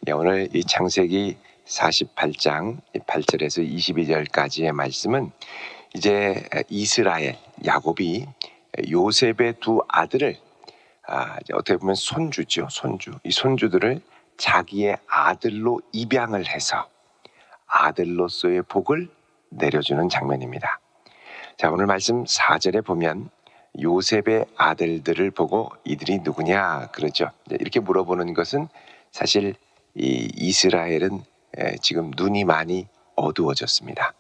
오늘 이 창세기 48장 8절에서 22절까지의 말씀은 이제 이스라엘 야곱이 요셉의 두 아들을 어떻게 보면 손주죠. 이 손주들을 자기의 아들로 입양을 해서 아들로서의 복을 내려주는 장면입니다. 자, 오늘 말씀 4절에 보면 요셉의 아들들을 보고 이들이 누구냐 그러죠. 이렇게 물어보는 것은 사실 이 이스라엘은 지금 눈이 많이 어두워졌습니다.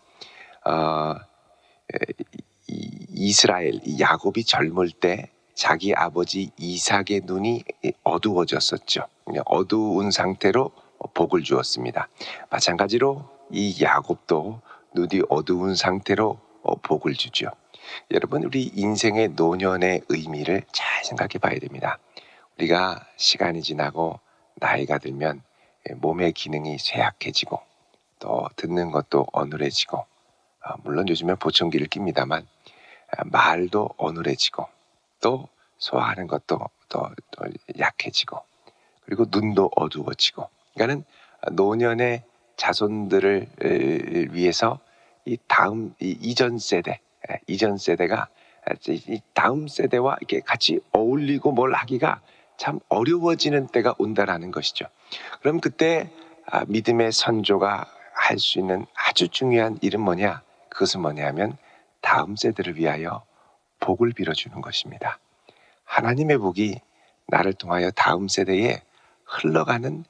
이스라엘 야곱이 젊을 때 자기 아버지 이삭의 눈이 어두워졌었죠. 어두운 상태로 복을 주었습니다. 마찬가지로 이 야곱도 눈이 어두운 상태로 복을 주죠. 여러분, 우리 인생의 노년의 의미를 잘 생각해 봐야 됩니다. 우리가 시간이 지나고 나이가 들면 몸의 기능이 쇠약해지고 또 듣는 것도 어눌해지고 물론 요즘에 보청기를 낍니다만 말도 어눌해지고 또 소화하는 것도 더 약해지고 그리고 눈도 어두워지고 그러니까는 노년의 자손들을 위해서 이 이전 세대가 이 다음 세대와 이렇게 같이 어울리고 뭘 하기가 참 어려워지는 때가 온다라는 것이죠. 그럼 그때 믿음의 선조가 할 수 있는 아주 중요한 일은 뭐냐? 그것은 뭐냐면 다음 세대를 위하여 복을 빌어주는 것입니다. 하나님의 복이 나를 통하여 다음 세대에 흘러가는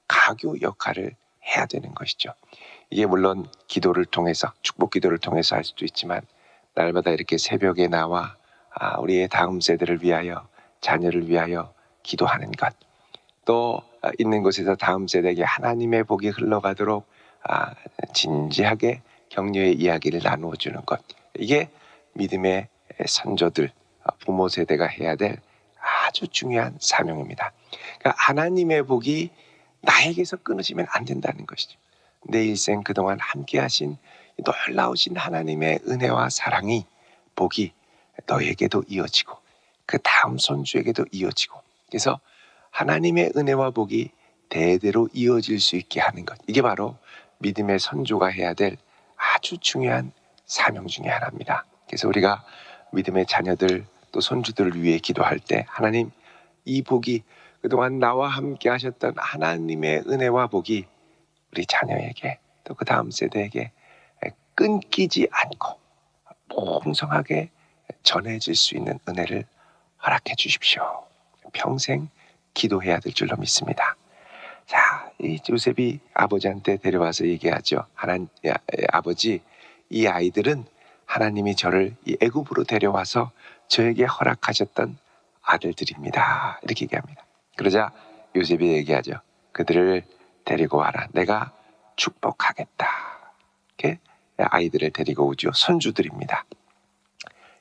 가교 역할을 해야 되는 것이죠. 이게 물론 기도를 통해서 축복 기도를 통해서 할 수도 있지만 날마다 이렇게 새벽에 나와 우리의 다음 세대를 위하여 자녀를 위하여 기도하는 것, 또 있는 곳에서 다음 세대에게 하나님의 복이 흘러가도록 진지하게 격려의 이야기를 나누어 주는 것, 이게 믿음의 선조들, 부모 세대가 해야 될 아주 중요한 사명입니다. 그러니까 하나님의 복이 나에게서 끊어지면 안 된다는 것이죠. 내 일생 그동안 함께 하신 놀라우신 하나님의 은혜와 사랑이 복이 너에게도 이어지고 그 다음 손주에게도 이어지고 그래서 하나님의 은혜와 복이 대대로 이어질 수 있게 하는 것, 이게 바로 믿음의 선조가 해야 될 아주 중요한 사명 중에 하나입니다. 그래서 우리가 믿음의 자녀들 또 손주들을 위해 기도할 때 하나님, 이 복이 그동안 나와 함께 하셨던 하나님의 은혜와 복이 우리 자녀에게 또 그 다음 세대에게 끊기지 않고 풍성하게 전해질 수 있는 은혜를 허락해 주십시오. 평생 기도해야 될 줄로 믿습니다. 자, 이 요셉이 아버지한테 데려와서 얘기하죠. 아버지, 이 아이들은 하나님이 저를 이 애굽으로 데려와서 저에게 허락하셨던 아들들입니다. 이렇게 얘기합니다. 그러자 요셉이 얘기하죠. 그들을 데리고 와라. 내가 축복하겠다. 이렇게 아이들을 데리고 오죠. 손주들입니다.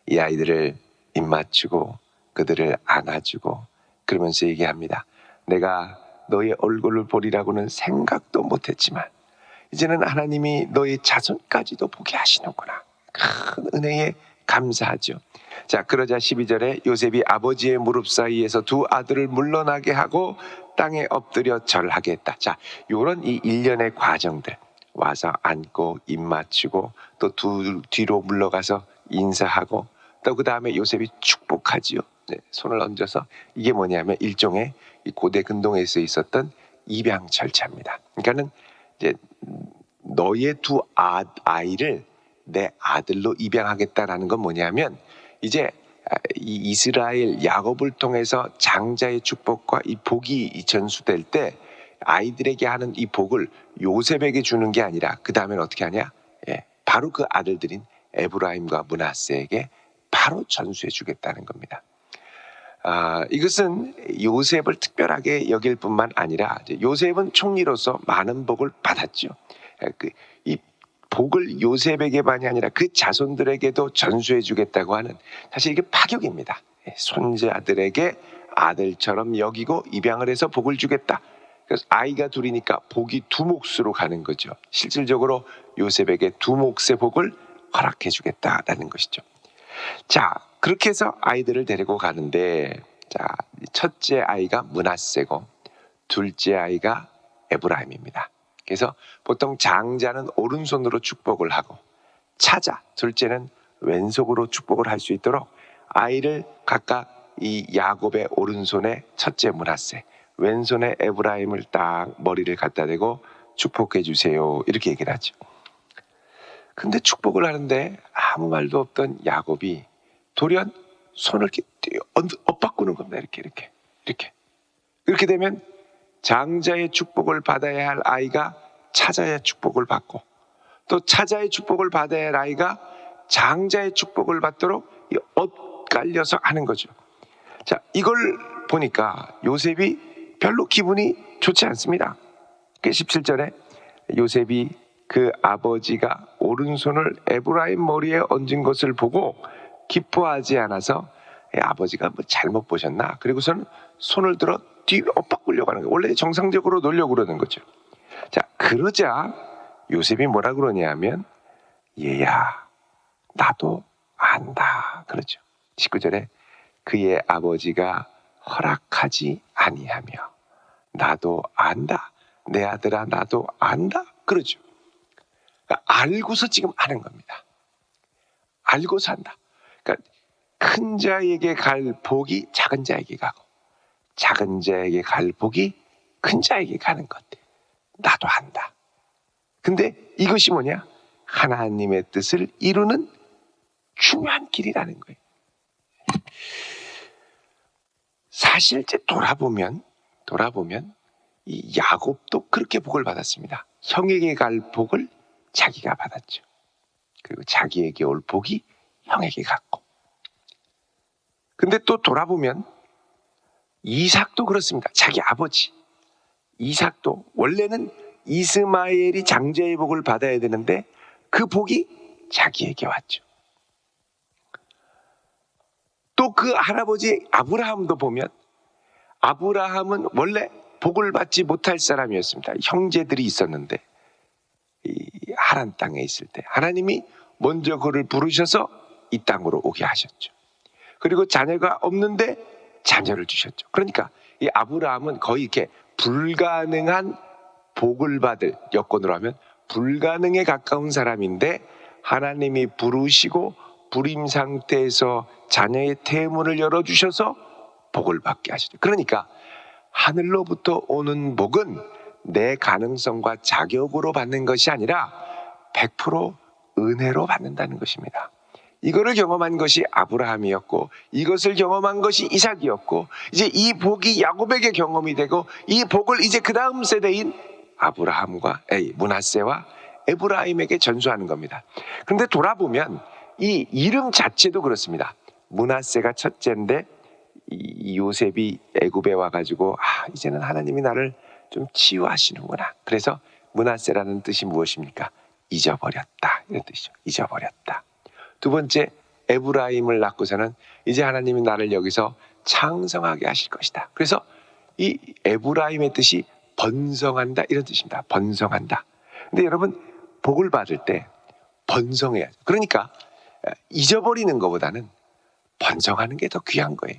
이 아이들을 입맞추고 그들을 안아주고 그러면서 얘기합니다. 내가 너의 얼굴을 보리라고는 생각도 못했지만 이제는 하나님이 너의 자손까지도 보게 하시는구나. 큰 은혜에 감사하죠. 자, 그러자 12절에 요셉이 아버지의 무릎 사이에서 두 아들을 물러나게 하고 땅에 엎드려 절하게 했다. 자, 요런 이 일련의 과정들, 와서 앉고 입 맞추고 또 뒤로 물러가서 인사하고 또 그 다음에 요셉이 축복하지요. 손을 얹어서, 이게 뭐냐면 일종의 이 고대 근동에서 있었던 입양 절차입니다. 그러니까는 이제 너의 두 아이를 내 아들로 입양하겠다라는 건 뭐냐면 이제 이 이스라엘 야곱을 통해서 장자의 축복과 이 복이 전수될 때 아이들에게 하는 이 복을 요셉에게 주는 게 아니라 그 다음엔 어떻게 하냐? 바로 그 아들들인 에브라임과 므낫세에게 바로 전수해 주겠다는 겁니다. 이것은 요셉을 특별하게 여길 뿐만 아니라 요셉은 총리로서 많은 복을 받았죠. 이 복을 요셉에게만이 아니라 그 자손들에게도 전수해 주겠다고 하는, 사실 이게 파격입니다. 손자들에게 아들처럼 여기고 입양을 해서 복을 주겠다. 그래서 아이가 둘이니까 복이 두 몫으로 가는 거죠. 실질적으로 요셉에게 두 몫의 복을 허락해 주겠다라는 것이죠. 자, 그렇게 해서 아이들을 데리고 가는데, 자, 첫째 아이가 므낫세고 둘째 아이가 에브라임입니다. 그래서 보통 장자는 오른손으로 축복을 하고 차자, 둘째는 왼손으로 축복을 할 수 있도록 아이를 각각 이 야곱의 오른손에 첫째 므낫세, 왼손에 에브라임을 딱 머리를 갖다 대고 축복해 주세요, 이렇게 얘기를 하죠. 근데 축복을 하는데 아무 말도 없던 야곱이 돌연 손을 이렇게 엇바꾸는 겁니다. 이렇게 되면 장자의 축복을 받아야 할 아이가 차자의 축복을 받고, 또 차자의 축복을 받아야 할 아이가 장자의 축복을 받도록 엇갈려서 하는 거죠. 자, 이걸 보니까 요셉이 별로 기분이 좋지 않습니다. 17절에 요셉이 그 아버지가 오른손을 에브라임 머리에 얹은 것을 보고 기뻐하지 않아서 아버지가 뭐 잘못 보셨나? 그리고서는 손을 들어 뒤로 엇바꾸려고 하는 거예요. 원래 정상적으로 놓으려고 그러는 거죠. 자, 그러자 요셉이 뭐라 그러냐 하면, 얘야, 나도 안다, 그러죠. 19절에 그의 아버지가 허락하지 아니하며 나도 안다, 내 아들아 나도 안다, 그러죠. 그러니까 알고서 지금 아는 겁니다. 알고서 한다. 그러니까 큰 자에게 갈 복이 작은 자에게 가고, 작은 자에게 갈 복이 큰 자에게 가는 것, 나도 안다. 근데 이것이 뭐냐? 하나님의 뜻을 이루는 중요한 길이라는 거예요. 사실 이제 돌아보면 이 야곱도 그렇게 복을 받았습니다. 형에게 갈 복을 자기가 받았죠. 그리고 자기에게 올 복이 형에게 갔고. 근데 또 돌아보면 이삭도 그렇습니다. 자기 아버지 이삭도 원래는 이스마엘이 장자의 복을 받아야 되는데 그 복이 자기에게 왔죠. 또 그 할아버지 아브라함도 보면, 아브라함은 원래 복을 받지 못할 사람이었습니다. 형제들이 있었는데 이 하란 땅에 있을 때 하나님이 먼저 그를 부르셔서 이 땅으로 오게 하셨죠. 그리고 자녀가 없는데 자녀를 주셨죠. 그러니까 이 아브라함은 거의 이렇게 불가능한 복을 받을, 여건으로 하면 불가능에 가까운 사람인데 하나님이 부르시고 불임 상태에서 자녀의 태문을 열어주셔서 복을 받게 하시죠. 그러니까 하늘로부터 오는 복은 내 가능성과 자격으로 받는 것이 아니라 100% 은혜로 받는다는 것입니다. 이거를 경험한 것이 아브라함이었고, 이것을 경험한 것이 이삭이었고, 이제 이 복이 야곱에게 경험이 되고, 이 복을 이제 그 다음 세대인 아브라함과 므낫세와 에브라임에게 전수하는 겁니다. 그런데 돌아보면 이 이름 자체도 그렇습니다. 므낫세가 첫째인데 이 요셉이 애굽에 와가지고 이제는 하나님이 나를 좀 치유하시는구나. 그래서 므낫세라는 뜻이 무엇입니까? 잊어버렸다, 이런 뜻이죠. 잊어버렸다. 두 번째, 에브라임을 낳고서는 이제 하나님이 나를 여기서 창성하게 하실 것이다. 그래서 이 에브라임의 뜻이 번성한다, 이런 뜻입니다. 번성한다. 근데 여러분, 복을 받을 때 번성해야죠. 그러니까 잊어버리는 것보다는 번성하는 게 더 귀한 거예요.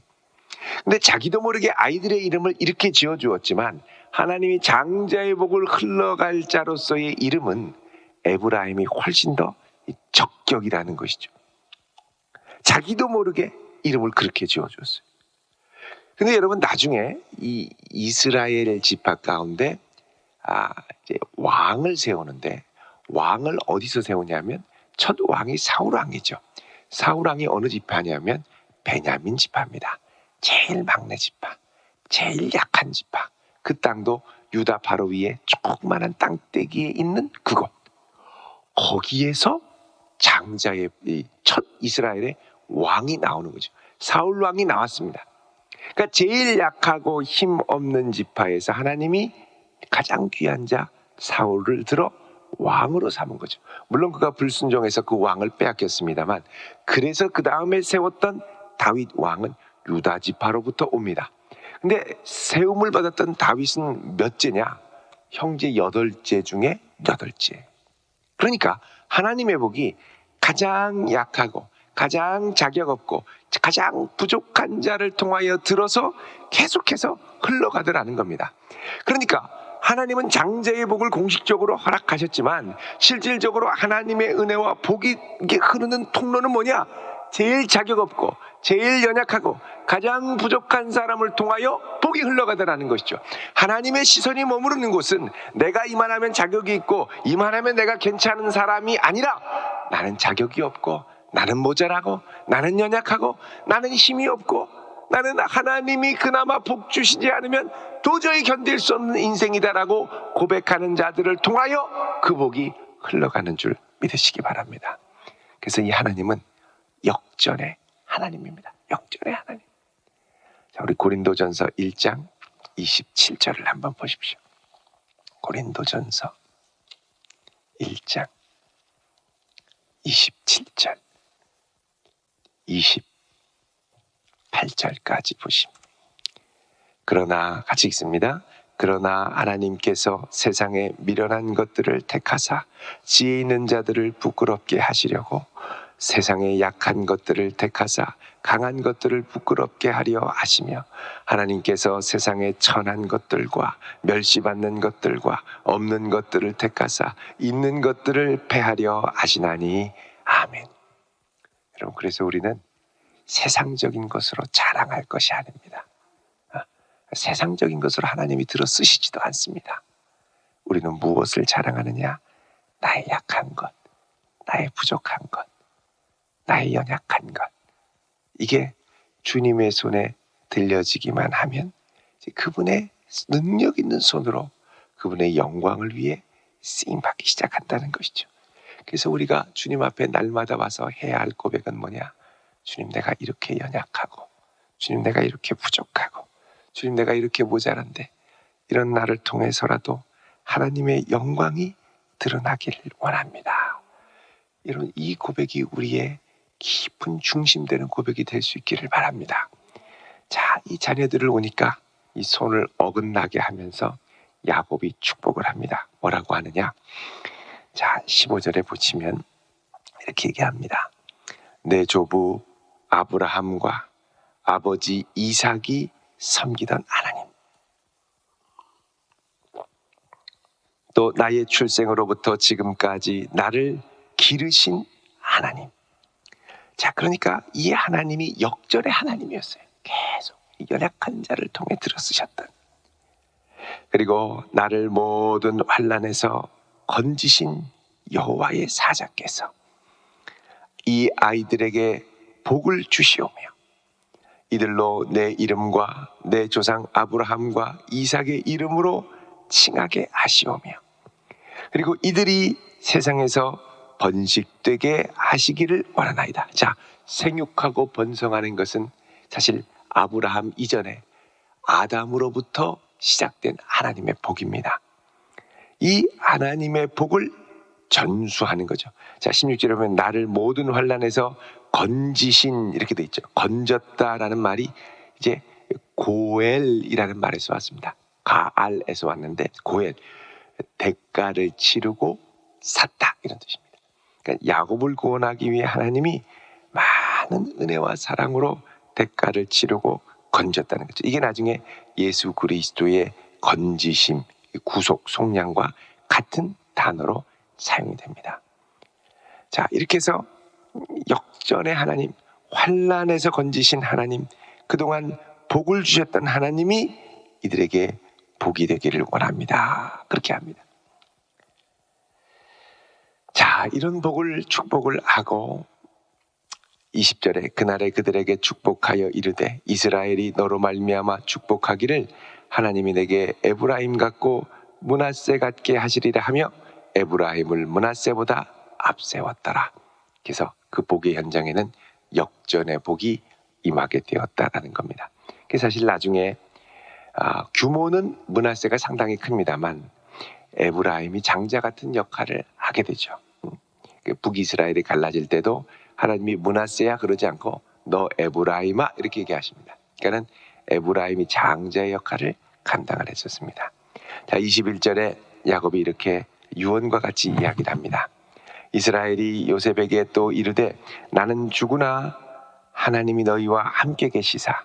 근데 자기도 모르게 아이들의 이름을 이렇게 지어주었지만 하나님이 장자의 복을 흘러갈 자로서의 이름은 에브라임이 훨씬 더 적격이라는 것이죠. 자기도 모르게 이름을 그렇게 지어줬어요. 근데 여러분, 나중에 이 이스라엘 지파 가운데 이제 왕을 세우는데, 왕을 어디서 세우냐면 첫 왕이 사울 왕이죠. 사울 왕이 어느 지파냐면 베냐민 지파입니다. 제일 막내 지파, 제일 약한 지파. 그 땅도 유다 바로 위에 조그만한 땅대기에 있는 그곳, 거기에서 장자의 첫 이스라엘의 왕이 나오는 거죠. 사울 왕이 나왔습니다. 그러니까 제일 약하고 힘 없는 지파에서 하나님이 가장 귀한 자 사울을 들어 왕으로 삼은 거죠. 물론 그가 불순종해서 그 왕을 빼앗겼습니다만, 그래서 그 다음에 세웠던 다윗 왕은 유다 지파로부터 옵니다. 근데 세움을 받았던 다윗은 몇째냐? 형제 8째 중에 8째. 그러니까 하나님의 복이 가장 약하고 가장 자격 없고 가장 부족한 자를 통하여 들어서 계속해서 흘러가더라는 겁니다. 그러니까 하나님은 장자의 복을 공식적으로 허락하셨지만 실질적으로 하나님의 은혜와 복이 이게 흐르는 통로는 뭐냐? 제일 자격 없고 제일 연약하고 가장 부족한 사람을 통하여 복이 흘러가더라는 것이죠. 하나님의 시선이 머무르는 곳은 내가 이만하면 자격이 있고 이만하면 내가 괜찮은 사람이 아니라 나는 자격이 없고 나는 모자라고 나는 연약하고 나는 힘이 없고 나는 하나님이 그나마 복 주시지 않으면 도저히 견딜 수 없는 인생이다라고 고백하는 자들을 통하여 그 복이 흘러가는 줄 믿으시기 바랍니다. 그래서 이 하나님은 역전의 하나님입니다. 역전의 하나님. 자, 우리 고린도전서 1장 27절을 한번 보십시오. 고린도전서 1장 27절 28절까지 보십니다. 그러나 같이 읽습니다. 그러나 하나님께서 세상에 미련한 것들을 택하사 지혜 있는 자들을 부끄럽게 하시려고 세상에 약한 것들을 택하사 강한 것들을 부끄럽게 하려 하시며 하나님께서 세상에 천한 것들과 멸시받는 것들과 없는 것들을 택하사 있는 것들을 패하려 하시나니 아멘. 여러분, 그래서 우리는 세상적인 것으로 자랑할 것이 아닙니다. 세상적인 것으로 하나님이 들어 쓰시지도 않습니다. 우리는 무엇을 자랑하느냐? 나의 약한 것, 나의 부족한 것, 나의 연약한 것. 이게 주님의 손에 들려지기만 하면 그분의 능력 있는 손으로 그분의 영광을 위해 쓰임받기 시작한다는 것이죠. 그래서 우리가 주님 앞에 날마다 와서 해야 할 고백은 뭐냐? 주님, 내가 이렇게 연약하고 주님, 내가 이렇게 부족하고 주님, 내가 이렇게 모자란데 이런 나를 통해서라도 하나님의 영광이 드러나기를 원합니다. 여러분, 이 고백이 우리의 깊은 중심되는 고백이 될 수 있기를 바랍니다. 자, 이 자녀들을 오니까 이 손을 어긋나게 하면서 야곱이 축복을 합니다. 뭐라고 하느냐? 자, 15절에 보시면 이렇게 얘기합니다. 내 조부 아브라함과 아버지 이삭이 섬기던 하나님, 또 나의 출생으로부터 지금까지 나를 기르신 하나님. 자, 그러니까 이 하나님이 역전의 하나님이었어요. 계속 연약한 자를 통해 들어쓰셨던. 그리고 나를 모든 환난에서 건지신 여호와의 사자께서 이 아이들에게 복을 주시오며 이들로 내 이름과 내 조상 아브라함과 이삭의 이름으로 칭하게 하시오며 그리고 이들이 세상에서 번식되게 하시기를 원하나이다. 자, 생육하고 번성하는 것은 사실 아브라함 이전에 아담으로부터 시작된 하나님의 복입니다. 이 하나님의 복을 전수하는 거죠. 자, 16절에 보면 나를 모든 환난에서 건지신 이렇게 돼 있죠. 건졌다라는 말이 이제 고엘이라는 말에서 왔습니다. 가알에서 왔는데 고엘, 대가를 치르고 샀다 이런 뜻입니다. 그러니까 야곱을 구원하기 위해 하나님이 많은 은혜와 사랑으로 대가를 치르고 건졌다는 거죠. 이게 나중에 예수 그리스도의 건지심, 구속, 속량과 같은 단어로 사용이 됩니다. 자, 이렇게 해서 역전의 하나님, 환난에서 건지신 하나님, 그동안 복을 주셨던 하나님이 이들에게 복이 되기를 원합니다. 그렇게 합니다. 자, 이런 복을 축복을 하고 20절에 그날에 그들에게 축복하여 이르되 이스라엘이 너로 말미암아 축복하기를 하나님이 내게 에브라임 같고 므낫세 같게 하시리라 하며 에브라임을 므낫세보다 앞세웠더라. 그래서 그 복의 현장에는 역전의 복이 임하게 되었다라는 겁니다. 그래서 사실 나중에 규모는 므낫세가 상당히 큽니다만 에브라임이 장자 같은 역할을 하게 되죠. 북이스라엘이 갈라질 때도 하나님이 므낫세야 그러지 않고 너 에브라임아 이렇게 얘기하십니다. 그러니까 에브라임이 장자의 역할을 감당을 했었습니다. 자, 21절에 야곱이 이렇게 유언과 같이 이야기를 합니다. 이스라엘이 요셉에게 또 이르되 나는 죽으나 하나님이 너희와 함께 계시사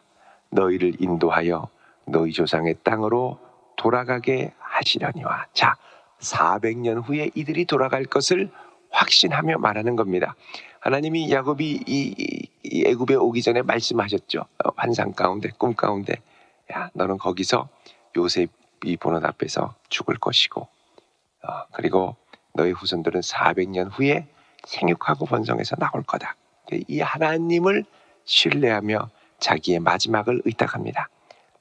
너희를 인도하여 너희 조상의 땅으로 돌아가게 하시려니와. 자, 400년 후에 이들이 돌아갈 것을 확신하며 말하는 겁니다. 하나님이 야곱이 이 애굽에 오기 전에 말씀하셨죠. 환상 가운데, 꿈 가운데, 야, 너는 거기서 요셉이 보는 앞에서 죽을 것이고, 그리고 너의 후손들은 400년 후에 생육하고 번성해서 나올 거다. 이 하나님을 신뢰하며 자기의 마지막을 의탁합니다.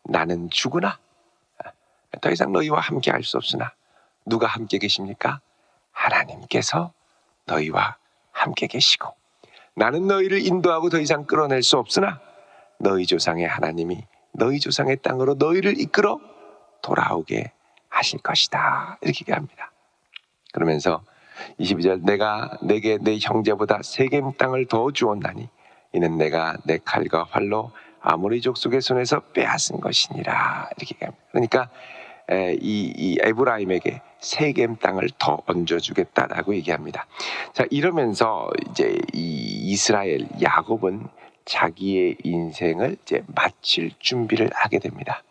나는 죽으나 더 이상 너희와 함께 할 수 없으나 누가 함께 계십니까? 하나님께서 너희와 함께 계시고, 나는 너희를 인도하고 더 이상 끌어낼 수 없으나 너희 조상의 하나님이 너희 조상의 땅으로 너희를 이끌어 돌아오게 하실 것이다. 이렇게 얘기합니다. 그러면서 22절, 내가 내게 내 형제보다 세겜 땅을 더 주었나니 이는 내가 내 칼과 활로 아모리 족속의 손에서 빼앗은 것이니라. 이렇게 얘기합니다. 그러니까 이 에브라임에게 세겜 땅을 더 얹어주겠다라고 얘기합니다. 자, 이러면서 이제 이 이스라엘 야곱은 자기의 인생을 이제 마칠 준비를 하게 됩니다.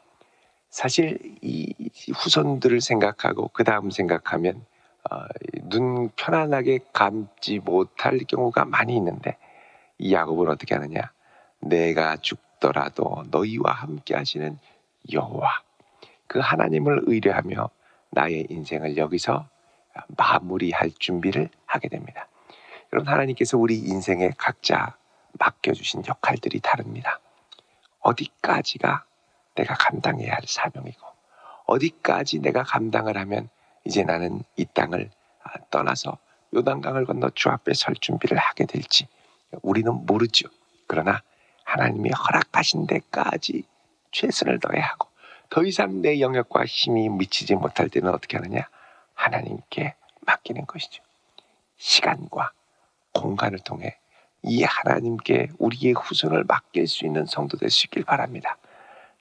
사실 이 후손들을 생각하고 그 다음 생각하면 눈 편안하게 감지 못할 경우가 많이 있는데, 이 야곱은 어떻게 하느냐? 내가 죽더라도 너희와 함께 하시는 여호와, 그 하나님을 의뢰하며 나의 인생을 여기서 마무리할 준비를 하게 됩니다. 여러분, 하나님께서 우리 인생에 각자 맡겨주신 역할들이 다릅니다. 어디까지가 내가 감당해야 할 사명이고, 어디까지 내가 감당을 하면 이제 나는 이 땅을 떠나서 요단강을 건너 주 앞에 설 준비를 하게 될지 우리는 모르죠. 그러나 하나님이 허락하신 데까지 최선을 다해야 하고, 더 이상 내 영역과 힘이 미치지 못할 때는 어떻게 하느냐? 하나님께 맡기는 것이죠. 시간과 공간을 통해 이 하나님께 우리의 후손을 맡길 수 있는 성도 될 수 있길 바랍니다.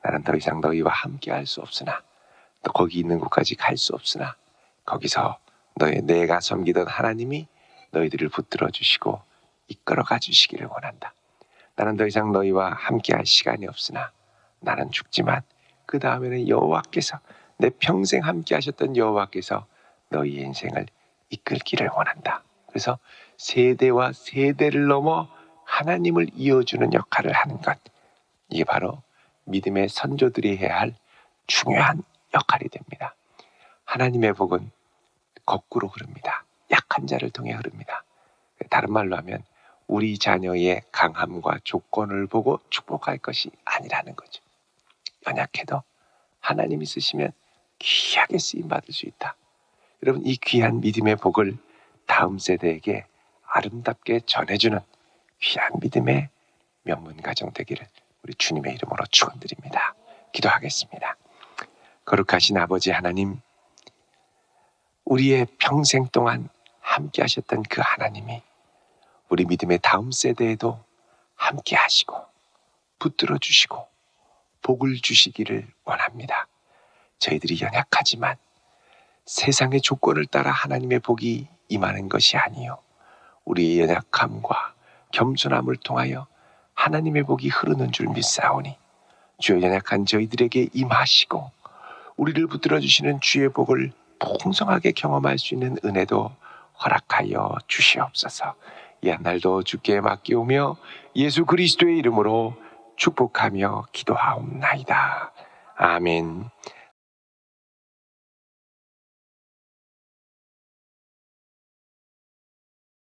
나는 더 이상 너희와 함께 할 수 없으나, 또 거기 있는 곳까지 갈 수 없으나 거기서 내가 섬기던 하나님이 너희들을 붙들어 주시고 이끌어가 주시기를 원한다. 나는 더 이상 너희와 함께 할 시간이 없으나 나는 죽지만 그 다음에는 여호와께서, 내 평생 함께 하셨던 여호와께서 너희의 인생을 이끌기를 원한다. 그래서 세대와 세대를 넘어 하나님을 이어주는 역할을 하는 것, 이게 바로 믿음의 선조들이 해야 할 중요한 역할이 됩니다. 하나님의 복은 거꾸로 흐릅니다. 약한 자를 통해 흐릅니다. 다른 말로 하면 우리 자녀의 강함과 조건을 보고 축복할 것이 아니라는 거죠. 연약해도 하나님이 쓰시면 귀하게 쓰임받을 수 있다. 여러분, 이 귀한 믿음의 복을 다음 세대에게 아름답게 전해주는 귀한 믿음의 명문가정 되기를 우리 주님의 이름으로 축원드립니다. 기도하겠습니다. 거룩하신 아버지 하나님, 우리의 평생 동안 함께 하셨던 그 하나님이 우리 믿음의 다음 세대에도 함께 하시고 붙들어 주시고 복을 주시기를 원합니다. 저희들이 연약하지만 세상의 조건을 따라 하나님의 복이 임하는 것이 아니요, 우리의 연약함과 겸손함을 통하여 하나님의 복이 흐르는 줄 믿사오니 주여, 연약한 저희들에게 임하시고 우리를 붙들어 주시는 주의 복을 풍성하게 경험할 수 있는 은혜도 허락하여 주시옵소서. 이 한 날도 주께 맡기오며 예수 그리스도의 이름으로 축복하며 기도하옵나이다. 아멘.